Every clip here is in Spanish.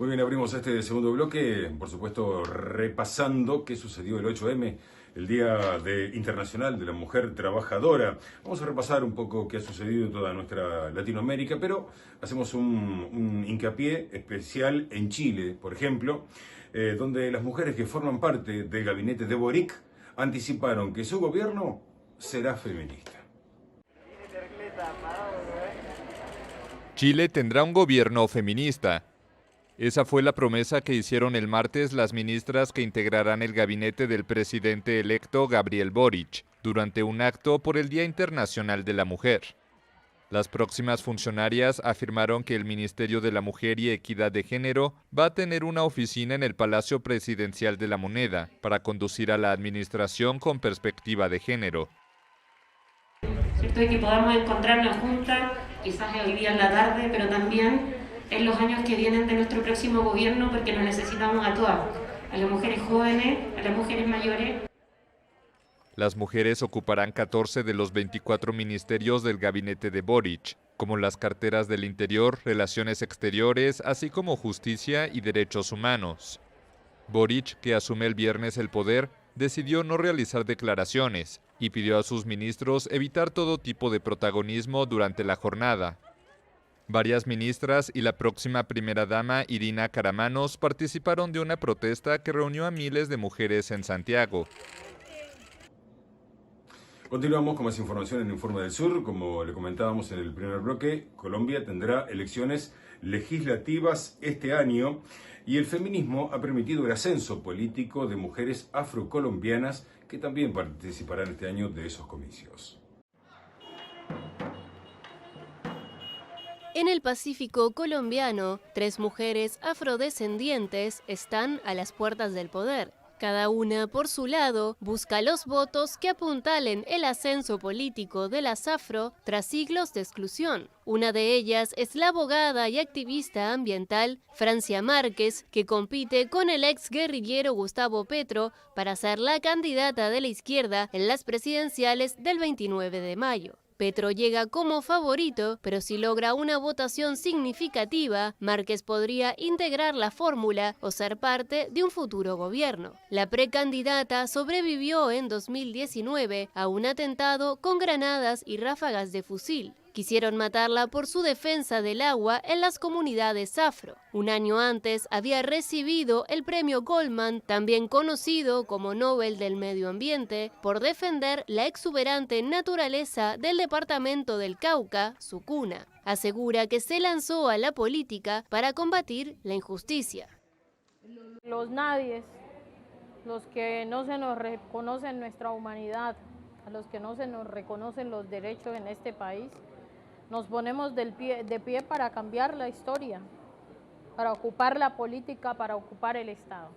Muy bien, abrimos este segundo bloque, por supuesto, repasando qué sucedió el 8M, el Internacional de la Mujer Trabajadora. Vamos a repasar un poco qué ha sucedido en toda nuestra Latinoamérica, pero hacemos un hincapié especial en Chile, por ejemplo, donde las mujeres que forman parte del gabinete de Boric anticiparon que su gobierno será feminista. Chile tendrá un gobierno feminista. Esa fue la promesa que hicieron el martes las ministras que integrarán el gabinete del presidente electo Gabriel Boric, durante un acto por el Día Internacional de la Mujer. Las próximas funcionarias afirmaron que el Ministerio de la Mujer y Equidad de Género va a tener una oficina en el Palacio Presidencial de la Moneda para conducir a la administración con perspectiva de género. ¿Cierto? Y que podamos encontrarnos juntas, quizás hoy día en la tarde, pero también en los años que vienen de nuestro próximo gobierno, porque nos necesitamos a todas, a las mujeres jóvenes, a las mujeres mayores. Las mujeres ocuparán 14 de los 24 ministerios del gabinete de Boric, como las carteras del Interior, Relaciones Exteriores, así como Justicia y Derechos Humanos. Boric, que asume el viernes el poder, decidió no realizar declaraciones y pidió a sus ministros evitar todo tipo de protagonismo durante la jornada. Varias ministras y la próxima primera dama, Irina Caramanos, participaron de una protesta que reunió a miles de mujeres en Santiago. Continuamos con más información en Informe del Sur. Como le comentábamos en el primer bloque, Colombia tendrá elecciones legislativas este año y el feminismo ha permitido el ascenso político de mujeres afrocolombianas que también participarán este año de esos comicios. En el Pacífico colombiano, 3 mujeres afrodescendientes están a las puertas del poder. Cada una, por su lado, busca los votos que apuntalen el ascenso político de las afro tras siglos de exclusión. Una de ellas es la abogada y activista ambiental Francia Márquez, que compite con el ex guerrillero Gustavo Petro para ser la candidata de la izquierda en las presidenciales del 29 de mayo. Petro llega como favorito, pero si logra una votación significativa, Márquez podría integrar la fórmula o ser parte de un futuro gobierno. La precandidata sobrevivió en 2019 a un atentado con granadas y ráfagas de fusil. Quisieron matarla por su defensa del agua en las comunidades afro. Un año antes había recibido el premio Goldman, también conocido como Nobel del Medio Ambiente, por defender la exuberante naturaleza del departamento del Cauca, su cuna. Asegura que se lanzó a la política para combatir la injusticia. Los nadies, los que no se nos reconocen nuestra humanidad, a los que no se nos reconocen los derechos en este país, nos ponemos de pie para cambiar la historia, para ocupar la política, para ocupar el Estado.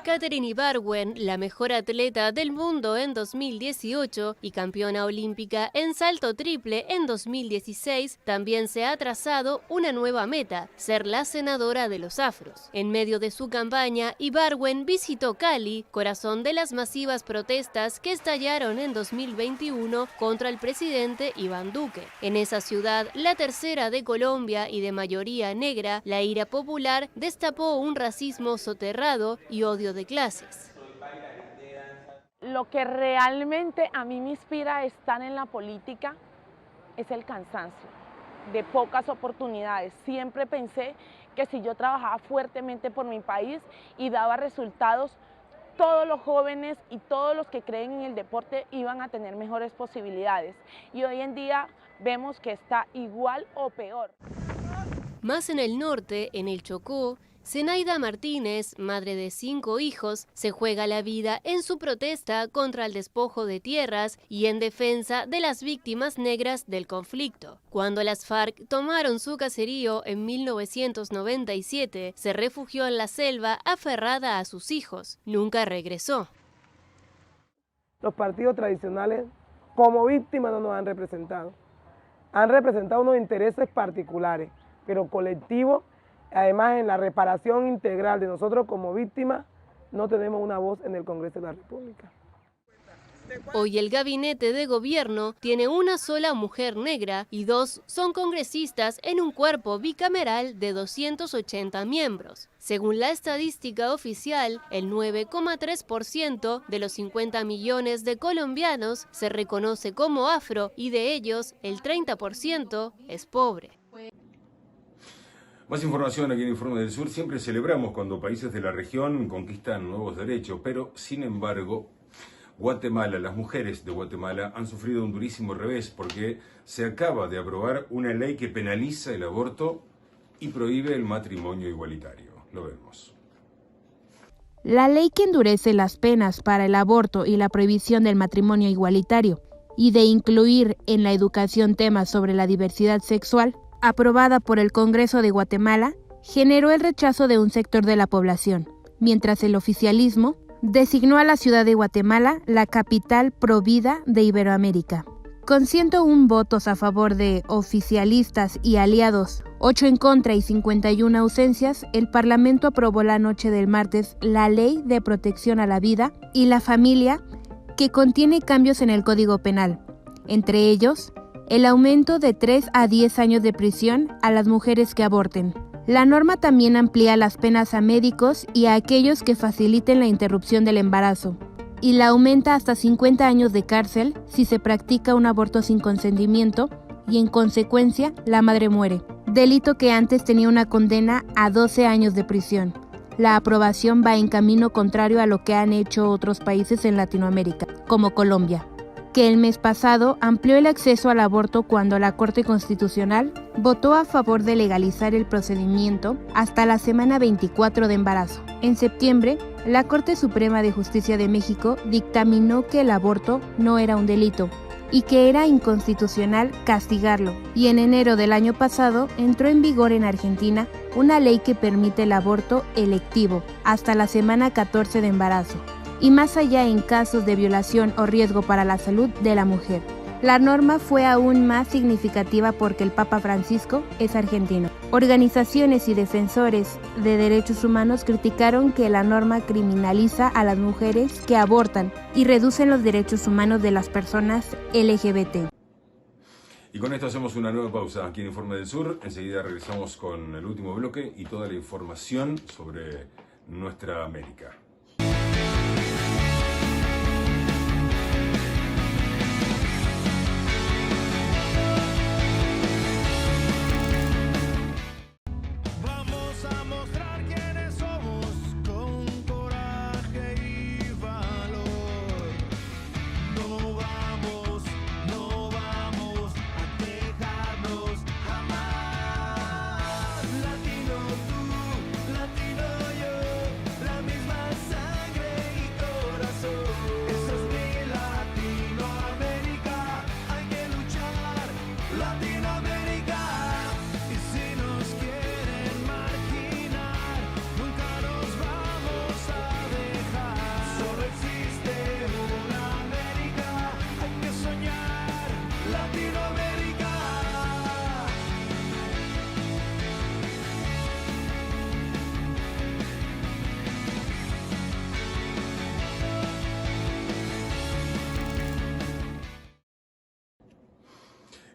Katherine Ibargüen, la mejor atleta del mundo en 2018 y campeona olímpica en salto triple en 2016, también se ha trazado una nueva meta, ser la senadora de los afros. En medio de su campaña, Ibargüen visitó Cali, corazón de las masivas protestas que estallaron en 2021 contra el presidente Iván Duque. En esa ciudad, la tercera de Colombia y de mayoría negra, la ira popular destapó un racismo soterrado y odio de clases. Lo que realmente a mí me inspira a estar en la política es el cansancio de pocas oportunidades. Siempre pensé que si yo trabajaba fuertemente por mi país y daba resultados, todos los jóvenes y todos los que creen en el deporte iban a tener mejores posibilidades. Y hoy en día vemos que está igual o peor. Más en el norte, en el Chocó, Zenaida Martínez, madre de 5 hijos, se juega la vida en su protesta contra el despojo de tierras y en defensa de las víctimas negras del conflicto. Cuando las FARC tomaron su caserío en 1997, se refugió en la selva aferrada a sus hijos. Nunca regresó. Los partidos tradicionales como víctimas no nos han representado. Han representado unos intereses particulares, pero colectivos. Además, en la reparación integral de nosotros como víctimas, no tenemos una voz en el Congreso de la República. Hoy el gabinete de gobierno tiene una sola mujer negra y 2 son congresistas en un cuerpo bicameral de 280 miembros. Según la estadística oficial, el 9,3% de los 50 millones de colombianos se reconoce como afro y de ellos el 30% es pobre. Más información aquí en Informe del Sur. Siempre celebramos cuando países de la región conquistan nuevos derechos, pero sin embargo, Guatemala, las mujeres de Guatemala han sufrido un durísimo revés porque se acaba de aprobar una ley que penaliza el aborto y prohíbe el matrimonio igualitario. Lo vemos. La ley que endurece las penas para el aborto y la prohibición del matrimonio igualitario y de incluir en la educación temas sobre la diversidad sexual, aprobada por el Congreso de Guatemala, generó el rechazo de un sector de la población, mientras el oficialismo designó a la ciudad de Guatemala la capital provida de Iberoamérica. Con 101 votos a favor de oficialistas y aliados, 8 en contra y 51 ausencias, el Parlamento aprobó la noche del martes la Ley de Protección a la Vida y la Familia, que contiene cambios en el Código Penal, entre ellos, el aumento de 3 a 10 años de prisión a las mujeres que aborten. La norma también amplía las penas a médicos y a aquellos que faciliten la interrupción del embarazo, y la aumenta hasta 50 años de cárcel si se practica un aborto sin consentimiento y en consecuencia la madre muere, delito que antes tenía una condena a 12 años de prisión. La aprobación va en camino contrario a lo que han hecho otros países en Latinoamérica, como Colombia, que el mes pasado amplió el acceso al aborto cuando la Corte Constitucional votó a favor de legalizar el procedimiento hasta la semana 24 de embarazo. En septiembre, la Corte Suprema de Justicia de México dictaminó que el aborto no era un delito y que era inconstitucional castigarlo. Y en enero del año pasado entró en vigor en Argentina una ley que permite el aborto electivo hasta la semana 14 de embarazo, y más allá en casos de violación o riesgo para la salud de la mujer. La norma fue aún más significativa porque el Papa Francisco es argentino. Organizaciones y defensores de derechos humanos criticaron que la norma criminaliza a las mujeres que abortan y reducen los derechos humanos de las personas LGBT. Y con esto hacemos una nueva pausa aquí en Informe del Sur. Enseguida regresamos con el último bloque y toda la información sobre nuestra América.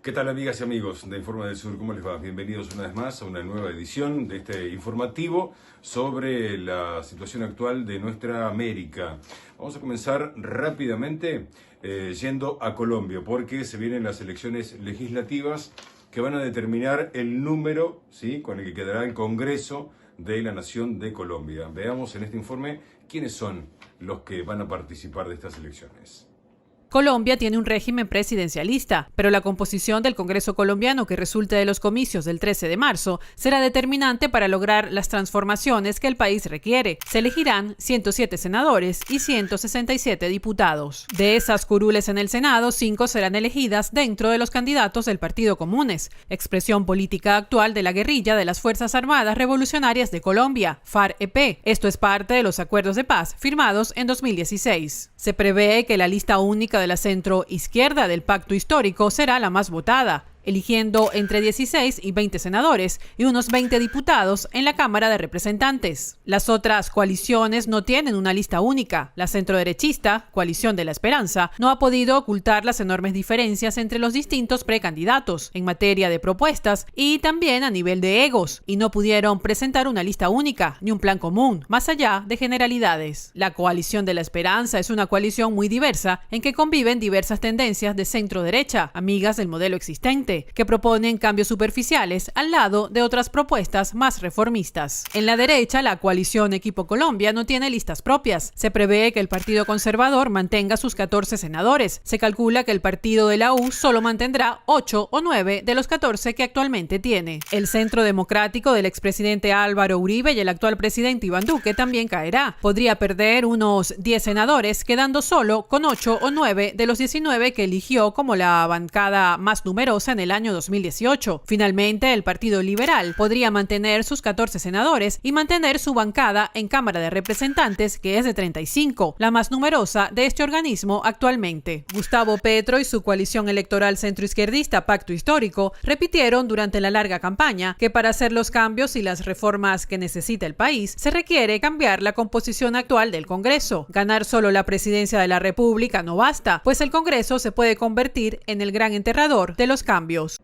¿Qué tal, amigas y amigos de Informe del Sur? ¿Cómo les va? Bienvenidos una vez más a una nueva edición de este informativo sobre la situación actual de nuestra América. Vamos a comenzar rápidamente yendo a Colombia, porque se vienen las elecciones legislativas que van a determinar el número, ¿sí?, con el que quedará el Congreso de la Nación de Colombia. Veamos en este informe quiénes son los que van a participar de estas elecciones. Colombia tiene un régimen presidencialista, pero la composición del Congreso colombiano que resulte de los comicios del 13 de marzo será determinante para lograr las transformaciones que el país requiere. Se elegirán 107 senadores y 167 diputados. De esas curules en el Senado, 5 serán elegidas dentro de los candidatos del Partido Comunes, expresión política actual de la guerrilla de las Fuerzas Armadas Revolucionarias de Colombia, FARC-EP. Esto es parte de los acuerdos de paz firmados en 2016. Se prevé que la lista única de la centro-izquierda del pacto histórico será la más votada. eligiendo entre 16 y 20 senadores y unos 20 diputados en la Cámara de Representantes. Las otras coaliciones no tienen una lista única. La centroderechista, Coalición de la Esperanza, no ha podido ocultar las enormes diferencias entre los distintos precandidatos en materia de propuestas y también a nivel de egos, y no pudieron presentar una lista única ni un plan común, más allá de generalidades. La Coalición de la Esperanza es una coalición muy diversa en que conviven diversas tendencias de centro-derecha, amigas del modelo existente, que proponen cambios superficiales al lado de otras propuestas más reformistas. En la derecha, la Coalición Equipo Colombia no tiene listas propias. Se prevé que el Partido Conservador mantenga sus 14 senadores. Se calcula que el partido de la U solo mantendrá 8 o 9 de los 14 que actualmente tiene. El Centro Democrático del expresidente Álvaro Uribe y el actual presidente Iván Duque también caerá. Podría perder unos 10 senadores, quedando solo con 8 o 9 de los 19 que eligió como la bancada más numerosa en el año 2018. Finalmente, el Partido Liberal podría mantener sus 14 senadores y mantener su bancada en Cámara de Representantes, que es de 35, la más numerosa de este organismo actualmente. Gustavo Petro y su coalición electoral centroizquierdista Pacto Histórico repitieron durante la larga campaña que para hacer los cambios y las reformas que necesita el país se requiere cambiar la composición actual del Congreso. Ganar solo la presidencia de la República no basta, pues el Congreso se puede convertir en el gran enterrador de los cambios.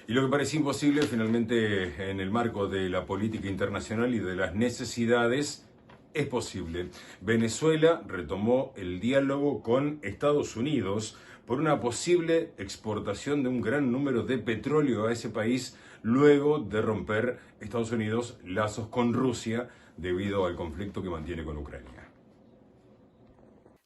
Y lo que parece imposible, finalmente, en el marco de la política internacional y de las necesidades, es posible. Venezuela retomó el diálogo con Estados Unidos por una posible exportación de un gran número de petróleo a ese país luego de romper Estados Unidos lazos con Rusia debido al conflicto que mantiene con Ucrania.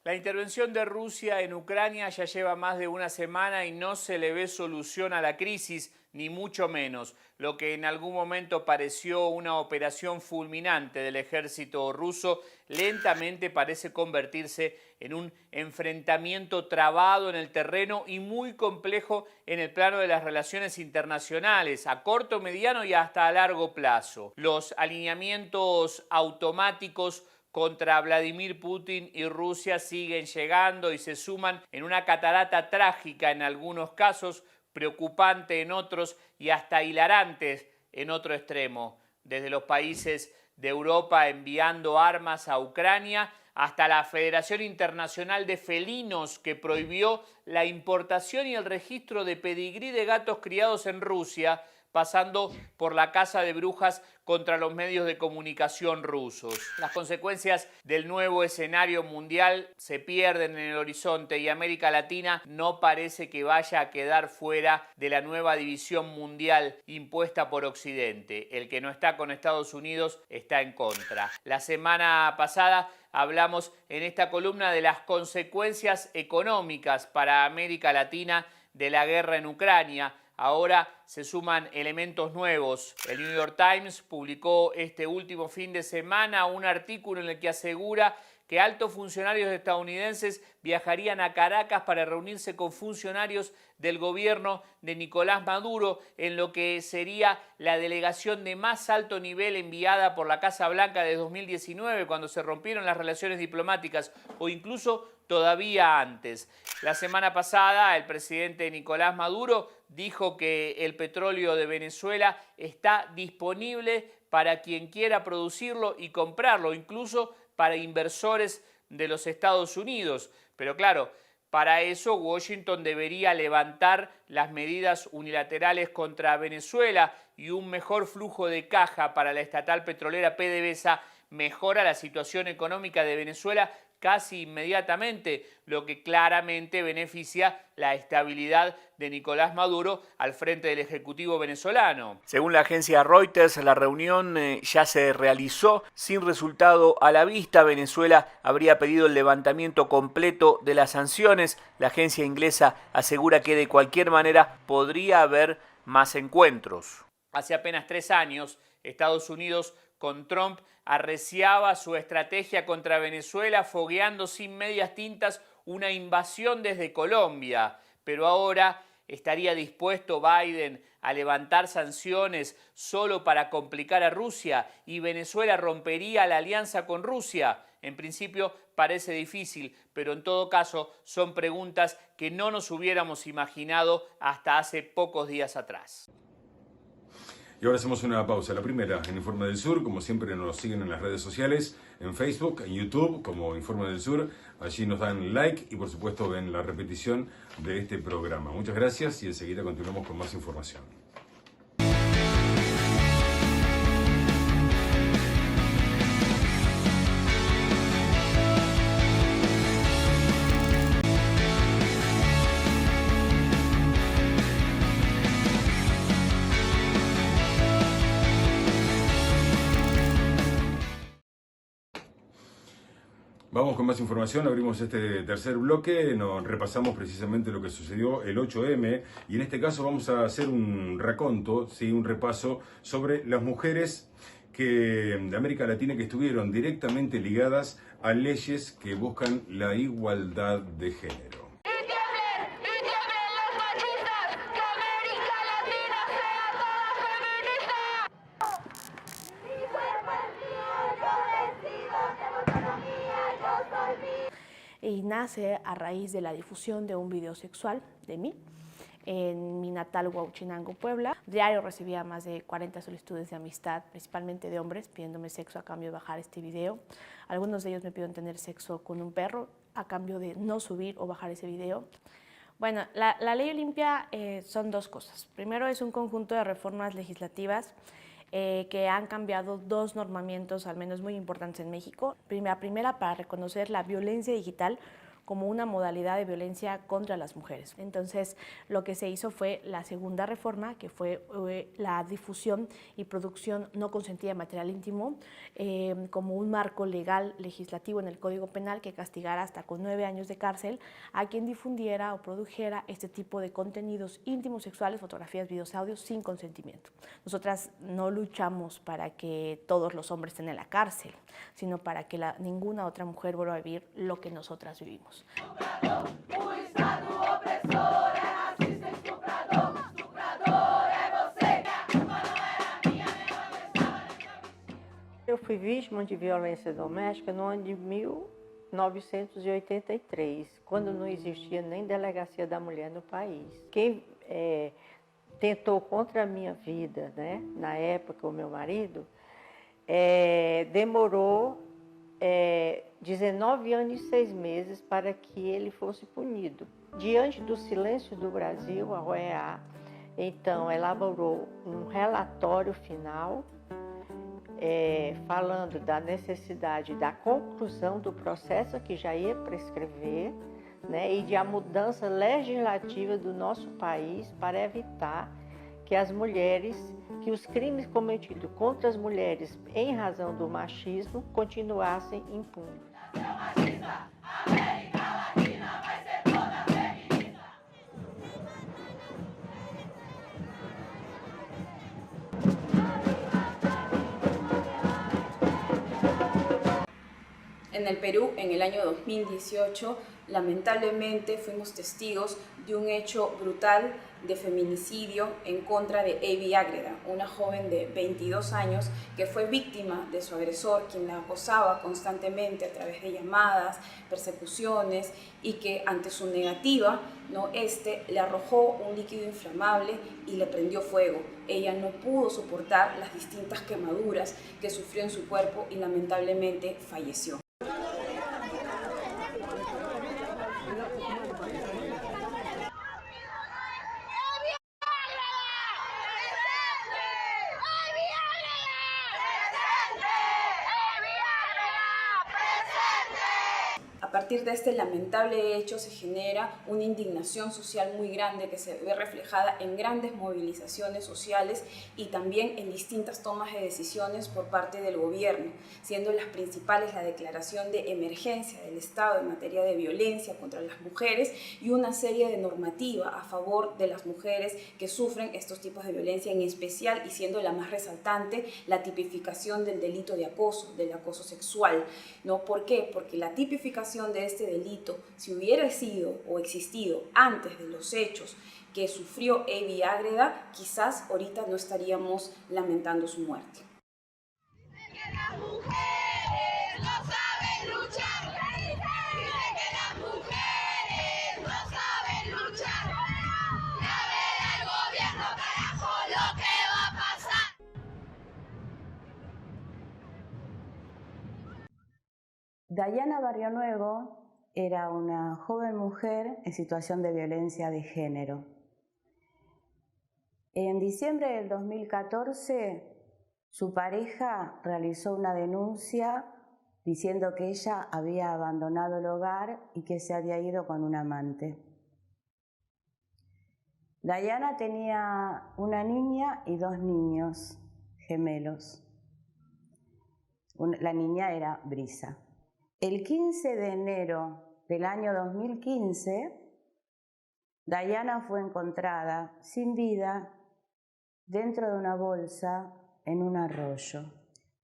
La intervención de Rusia en Ucrania ya lleva más de una semana y no se le ve solución a la crisis, ni mucho menos. Lo que en algún momento pareció una operación fulminante del ejército ruso, lentamente parece convertirse en un enfrentamiento trabado en el terreno y muy complejo en el plano de las relaciones internacionales, a corto, mediano y hasta a largo plazo. Los alineamientos automáticos contra Vladimir Putin y Rusia siguen llegando y se suman en una catarata trágica en algunos casos, preocupante en otros y hasta hilarantes en otro extremo. Desde los países de Europa enviando armas a Ucrania hasta la Federación Internacional de Felinos, que prohibió la importación y el registro de pedigrí de gatos criados en Rusia, pasando por la caza de brujas contra los medios de comunicación rusos. Las consecuencias del nuevo escenario mundial se pierden en el horizonte y América Latina no parece que vaya a quedar fuera de la nueva división mundial impuesta por Occidente. El que no está con Estados Unidos está en contra. La semana pasada hablamos en esta columna de las consecuencias económicas para América Latina de la guerra en Ucrania. Ahora se suman elementos nuevos. El New York Times publicó este último fin de semana un artículo en el que asegura que altos funcionarios estadounidenses viajarían a Caracas para reunirse con funcionarios del gobierno de Nicolás Maduro en lo que sería la delegación de más alto nivel enviada por la Casa Blanca de 2019, cuando se rompieron las relaciones diplomáticas, o incluso todavía antes. La semana pasada el presidente Nicolás Maduro dijo que el petróleo de Venezuela está disponible para quien quiera producirlo y comprarlo, incluso para inversores de los Estados Unidos. Pero claro, para eso Washington debería levantar las medidas unilaterales contra Venezuela y un mejor flujo de caja para la estatal petrolera PDVSA mejora la situación económica de Venezuela casi inmediatamente, lo que claramente beneficia la estabilidad de Nicolás Maduro al frente del Ejecutivo venezolano. Según la agencia Reuters, la reunión ya se realizó sin resultado a la vista. Venezuela habría pedido el levantamiento completo de las sanciones. La agencia inglesa asegura que de cualquier manera podría haber más encuentros. Hace apenas 3 años, Estados Unidos con Trump arreciaba su estrategia contra Venezuela, fogueando sin medias tintas una invasión desde Colombia. Pero ahora estaría dispuesto Biden a levantar sanciones solo para complicar a Rusia y Venezuela rompería la alianza con Rusia. En principio parece difícil, pero en todo caso son preguntas que no nos hubiéramos imaginado hasta hace pocos días atrás. Y ahora hacemos una pausa. La primera, en Informe del Sur, como siempre nos siguen en las redes sociales, en Facebook, en YouTube, como Informe del Sur. Allí nos dan like y por supuesto ven la repetición de este programa. Muchas gracias y enseguida continuamos con más información. Vamos con más información, abrimos este tercer bloque, nos repasamos precisamente lo que sucedió el 8M y en este caso vamos a hacer un raconto, ¿sí? Un repaso sobre las mujeres de América Latina que estuvieron directamente ligadas a leyes que buscan la igualdad de género. Y nace a raíz de la difusión de un video sexual de mí en mi natal Huauchinango, Puebla. Diario recibía más de 40 solicitudes de amistad, principalmente de hombres, pidiéndome sexo a cambio de bajar este video. Algunos de ellos me pidieron tener sexo con un perro a cambio de no subir o bajar ese video. Bueno, la Ley Olimpia son dos cosas. Primero, es un conjunto de reformas legislativas que han cambiado dos normamientos, al menos muy importantes en México. Primera, para reconocer la violencia digital como una modalidad de violencia contra las mujeres. Entonces, lo que se hizo fue la segunda reforma, que fue la difusión y producción no consentida de material íntimo, como un marco legal legislativo en el Código Penal que castigara hasta con 9 años de cárcel a quien difundiera o produjera este tipo de contenidos íntimos sexuales, fotografías, videos, audios, sin consentimiento. Nosotras no luchamos para que todos los hombres estén en la cárcel, sino para que ninguna otra mujer vuelva a vivir lo que nosotras vivimos. Eu fui vítima de violência doméstica no ano de 1983, quando não existia nem delegacia da mulher no país. Quem tentou contra a minha vida, né, na época, o meu marido, demorou 19 anos e 6 meses para que ele fosse punido. Diante do silêncio do Brasil, a OEA, então, elaborou um relatório final falando da necessidade da conclusão do processo que já ia prescrever, né, e de a mudança legislativa do nosso país para evitar que as mulheres, que os crimes cometidos contra as mulheres em razão do machismo continuassem impunes. En el Perú, en el año 2018, lamentablemente fuimos testigos de un hecho brutal de feminicidio en contra de Evi Ágreda, una joven de 22 años que fue víctima de su agresor, quien la acosaba constantemente a través de llamadas, persecuciones, y que ante su negativa, le arrojó un líquido inflamable y le prendió fuego. Ella no pudo soportar las distintas quemaduras que sufrió en su cuerpo y lamentablemente falleció. A partir de este lamentable hecho se genera una indignación social muy grande que se ve reflejada en grandes movilizaciones sociales y también en distintas tomas de decisiones por parte del gobierno, siendo las principales la declaración de emergencia del Estado en materia de violencia contra las mujeres y una serie de normativa a favor de las mujeres que sufren estos tipos de violencia, en especial, y siendo la más resaltante, la tipificación del delito de acoso, del acoso sexual, ¿no? ¿Por qué? Porque la tipificación de este delito, si hubiera sido o existido antes de los hechos que sufrió Evi Ágreda, quizás ahorita no estaríamos lamentando su muerte. Las mujeres no saben luchar. Dayana Barrionuevo era una joven mujer en situación de violencia de género. En diciembre del 2014, su pareja realizó una denuncia diciendo que ella había abandonado el hogar y que se había ido con un amante. Dayana tenía una niña y 2 niños gemelos. La niña era Brisa. El 15 de enero del año 2015, Dayana fue encontrada sin vida dentro de una bolsa en un arroyo.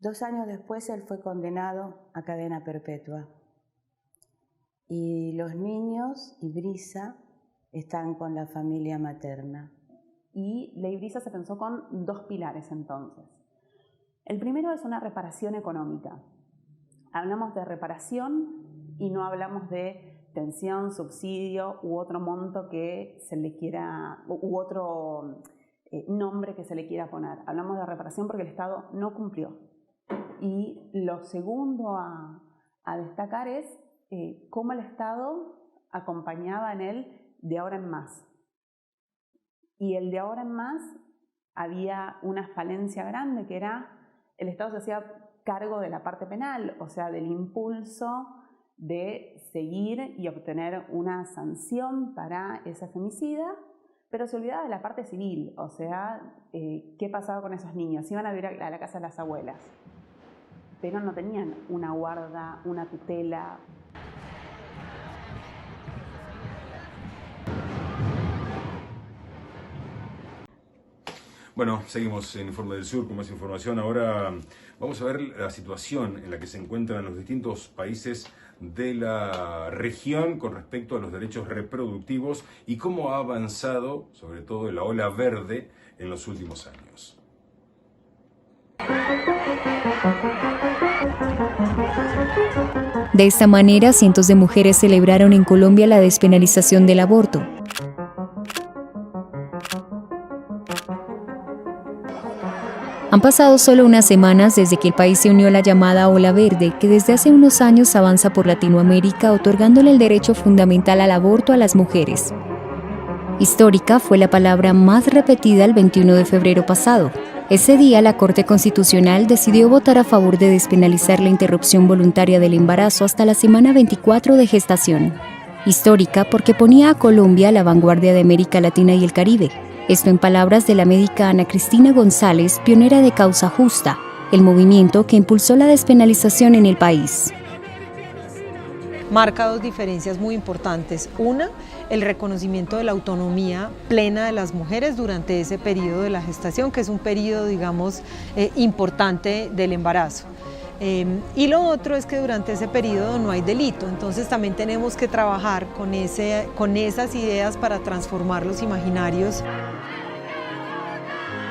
2 años después él fue condenado a cadena perpetua. Y los niños y Brisa están con la familia materna. Y Ley Brisa se pensó con 2 pilares entonces. El primero es una reparación económica. Hablamos de reparación y no hablamos de pensión, subsidio u otro monto que se le quiera, u otro nombre que se le quiera poner. Hablamos de reparación porque el Estado no cumplió. Y lo segundo a destacar es cómo el Estado acompañaba en él de ahora en más. Y el de ahora en más había una falencia grande que era el Estado se hacía cargo de la parte penal, o sea, del impulso de seguir y obtener una sanción para ese femicida, pero se olvidaba de la parte civil, o sea, qué pasaba con esos niños. Iban a vivir a la casa de las abuelas, pero no tenían una guarda, una tutela. Bueno, seguimos en Informe del Sur con más información. Ahora vamos a ver la situación en la que se encuentran los distintos países de la región con respecto a los derechos reproductivos y cómo ha avanzado, sobre todo, la ola verde en los últimos años. De esta manera, cientos de mujeres celebraron en Colombia la despenalización del aborto. Han pasado solo unas semanas desde que el país se unió a la llamada Ola Verde, que desde hace unos años avanza por Latinoamérica otorgándole el derecho fundamental al aborto a las mujeres. Histórica fue la palabra más repetida el 21 de febrero pasado. Ese día la Corte Constitucional decidió votar a favor de despenalizar la interrupción voluntaria del embarazo hasta la semana 24 de gestación. Histórica porque ponía a Colombia a la vanguardia de América Latina y el Caribe. Esto en palabras de la médica Ana Cristina González, pionera de Causa Justa, el movimiento que impulsó la despenalización en el país. Marca 2 diferencias muy importantes. Una, el reconocimiento de la autonomía plena de las mujeres durante ese periodo de la gestación, que es un periodo, digamos, importante del embarazo. Y lo otro es que durante ese periodo no hay delito, entonces también tenemos que trabajar con esas ideas para transformar los imaginarios.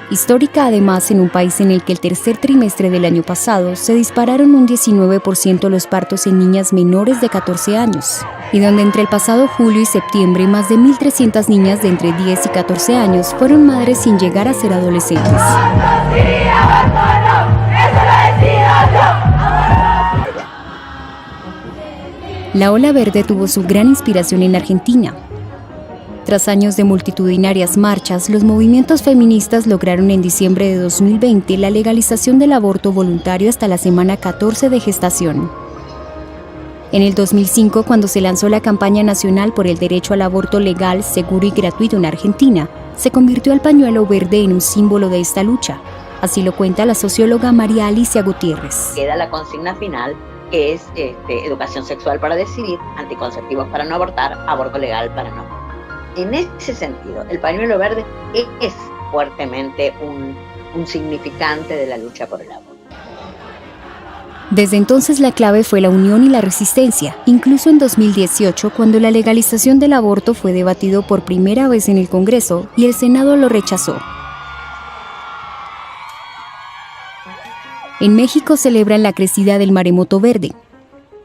Histórica además en un país en el que el tercer trimestre del año pasado se dispararon un 19% los partos en niñas menores de 14 años, y donde entre el pasado julio y septiembre más de 1.300 niñas de entre 10 y 14 años fueron madres sin llegar a ser adolescentes. La Ola Verde tuvo su gran inspiración en Argentina. Tras años de multitudinarias marchas, los movimientos feministas lograron en diciembre de 2020 la legalización del aborto voluntario hasta la semana 14 de gestación. En el 2005, cuando se lanzó la campaña nacional por el derecho al aborto legal, seguro y gratuito en Argentina, se convirtió el pañuelo verde en un símbolo de esta lucha. Así lo cuenta la socióloga María Alicia Gutiérrez. Queda la consigna final, que es educación sexual para decidir, anticonceptivos para no abortar, aborto legal para no. En ese sentido, el pañuelo verde es fuertemente un significante de la lucha por el aborto. Desde entonces la clave fue la unión y la resistencia, incluso en 2018, cuando la legalización del aborto fue debatido por primera vez en el Congreso y el Senado lo rechazó. En México celebran la crecida del maremoto verde.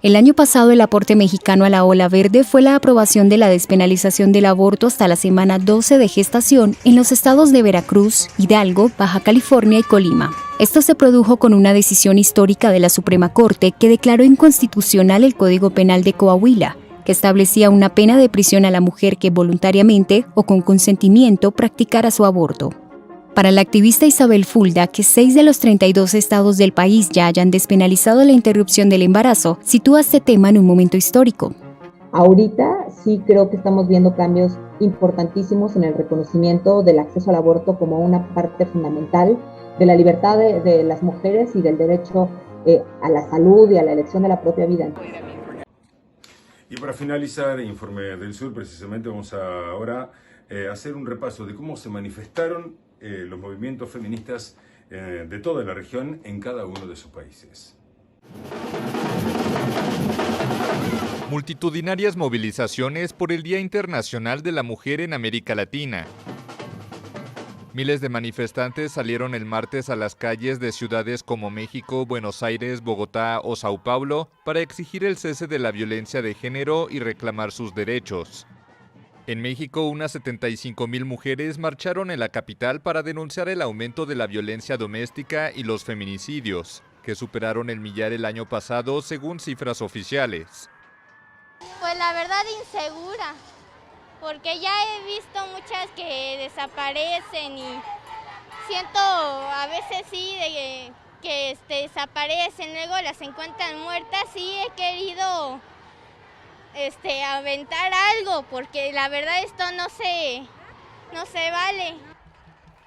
El año pasado el aporte mexicano a la Ola Verde fue la aprobación de la despenalización del aborto hasta la semana 12 de gestación en los estados de Veracruz, Hidalgo, Baja California y Colima. Esto se produjo con una decisión histórica de la Suprema Corte que declaró inconstitucional el Código Penal de Coahuila, que establecía una pena de prisión a la mujer que voluntariamente o con consentimiento practicara su aborto. Para la activista Isabel Fulda, que 6 de los 32 estados del país ya hayan despenalizado la interrupción del embarazo, sitúa este tema en un momento histórico. Ahorita sí creo que estamos viendo cambios importantísimos en el reconocimiento del acceso al aborto como una parte fundamental de la libertad de las mujeres y del derecho a la salud y a la elección de la propia vida. Y para finalizar, Informe del Sur, precisamente vamos a ahora hacer un repaso de cómo se manifestaron los movimientos feministas de toda la región en cada uno de sus países. Multitudinarias movilizaciones por el Día Internacional de la Mujer en América Latina. Miles de manifestantes salieron el martes a las calles de ciudades como México, Buenos Aires, Bogotá o Sao Paulo para exigir el cese de la violencia de género y reclamar sus derechos. En México, unas 75,000 mujeres marcharon en la capital para denunciar el aumento de la violencia doméstica y los feminicidios, que superaron el millar el año pasado según cifras oficiales. Pues la verdad insegura, porque ya he visto muchas que desaparecen y siento a veces sí de que desaparecen, luego las encuentran muertas y he querido aventar algo, porque la verdad esto no se vale.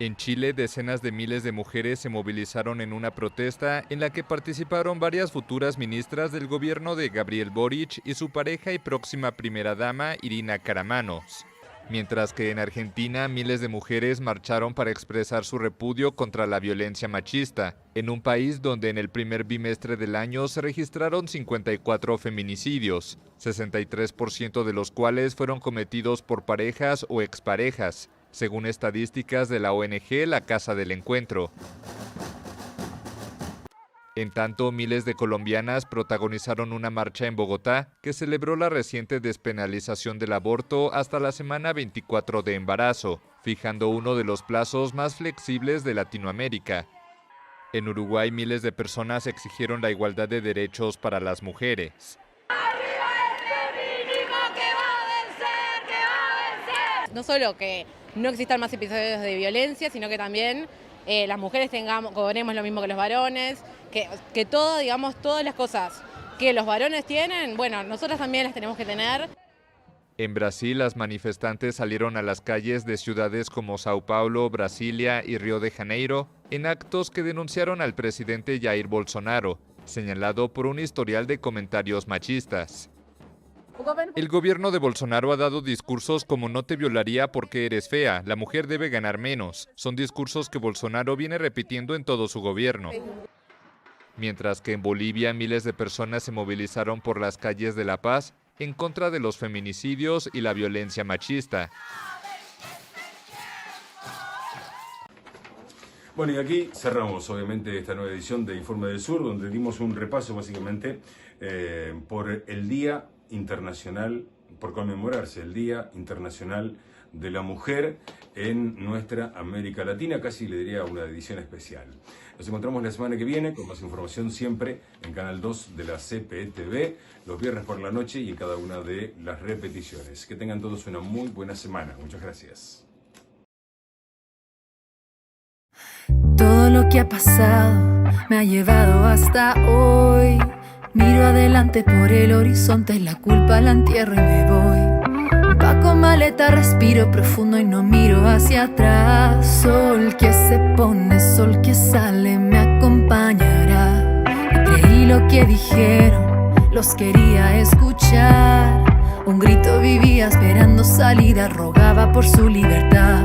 En Chile, decenas de miles de mujeres se movilizaron en una protesta en la que participaron varias futuras ministras del gobierno de Gabriel Boric y su pareja y próxima primera dama, Irina Caramanos. Mientras que en Argentina, miles de mujeres marcharon para expresar su repudio contra la violencia machista, en un país donde en el primer bimestre del año se registraron 54 feminicidios, 63% de los cuales fueron cometidos por parejas o exparejas, según estadísticas de la ONG La Casa del Encuentro. En tanto, miles de colombianas protagonizaron una marcha en Bogotá que celebró la reciente despenalización del aborto hasta la semana 24 de embarazo, fijando uno de los plazos más flexibles de Latinoamérica. En Uruguay, miles de personas exigieron la igualdad de derechos para las mujeres. No solo que no existan más episodios de violencia, sino que también las mujeres cobremos lo mismo que los varones, que todo, digamos, todas las cosas que los varones tienen, bueno, nosotras también las tenemos que tener. En Brasil, las manifestantes salieron a las calles de ciudades como Sao Paulo, Brasilia y Río de Janeiro en actos que denunciaron al presidente Jair Bolsonaro, señalado por un historial de comentarios machistas. El gobierno de Bolsonaro ha dado discursos como "no te violaría porque eres fea, la mujer debe ganar menos". Son discursos que Bolsonaro viene repitiendo en todo su gobierno. Mientras que en Bolivia miles de personas se movilizaron por las calles de La Paz en contra de los feminicidios y la violencia machista. Bueno, y aquí cerramos obviamente esta nueva edición de Informe del Sur, donde dimos un repaso básicamente por el Día Internacional, por conmemorarse el Día Internacional de la Mujer en nuestra América Latina, casi le diría una edición especial. Nos encontramos la semana que viene con más información siempre en Canal 2 de la CPTV, los viernes por la noche y en cada una de las repeticiones. Que tengan todos una muy buena semana. Muchas gracias. Todo lo que ha pasado me ha llevado hasta hoy. Miro adelante por el horizonte, la culpa la entierro y me voy. Empaco maleta, respiro profundo y no miro hacia atrás. Sol que se pone, sol que sale, me acompañará. Y creí lo que dijeron, los quería escuchar. Un grito vivía esperando salida, rogaba por su libertad.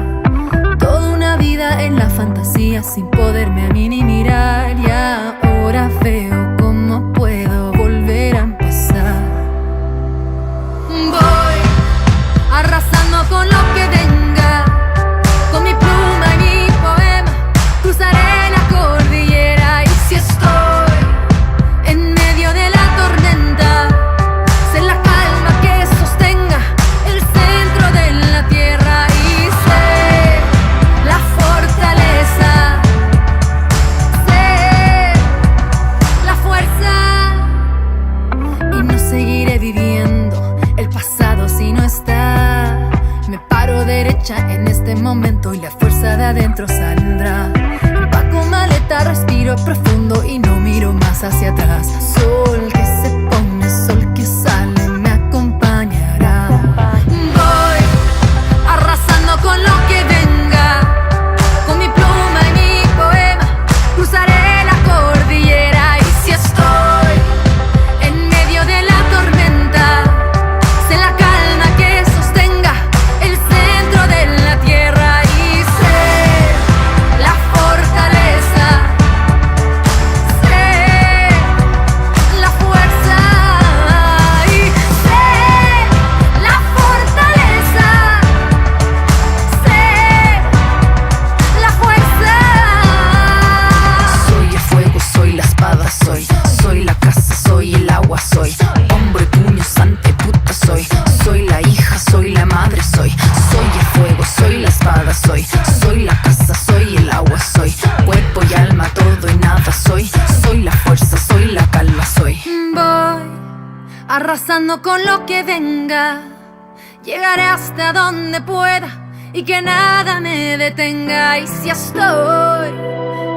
Toda una vida en la fantasía sin poderme a mí ni mirar. Y ahora veo cómo puedo volver a empezar. Voy arrasando con lo que venga, con mi pluma y mi poema, cruzaré la cordillera. Y si estoy en medio de la tormenta, sé la calma que sostenga el centro de la tierra. Y sé la fortaleza, sé momento y la fuerza de adentro saldrá. Empaco maleta, respiro profundo y no miro más hacia atrás. Sol que se pone, sol que sale, me acompañará. Voy arrasando con lo que venga, con mi pluma y mi poema, cruzaré la cordillera. Y si estoy en medio de la tormenta, sé la calma que sostenga el centro de la tierra. Y sé la fortaleza, sé la fuerza. Y sé la fortaleza, sé la fuerza. Soy el fuego, soy la espada, soy la casa, soy el agua, soy hombro y puño, santa y puta, soy la hija, soy la madre, soy el fuego, soy la espada, soy la casa, soy el agua, soy cuerpo y alma, todo y nada, soy la fuerza, soy la calma, soy. Voy arrasando con lo que venga, llegaré hasta donde pueda y que nada me detenga. Y si estoy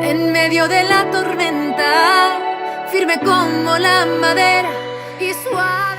en medio de la tormenta, firme como la madera y suave.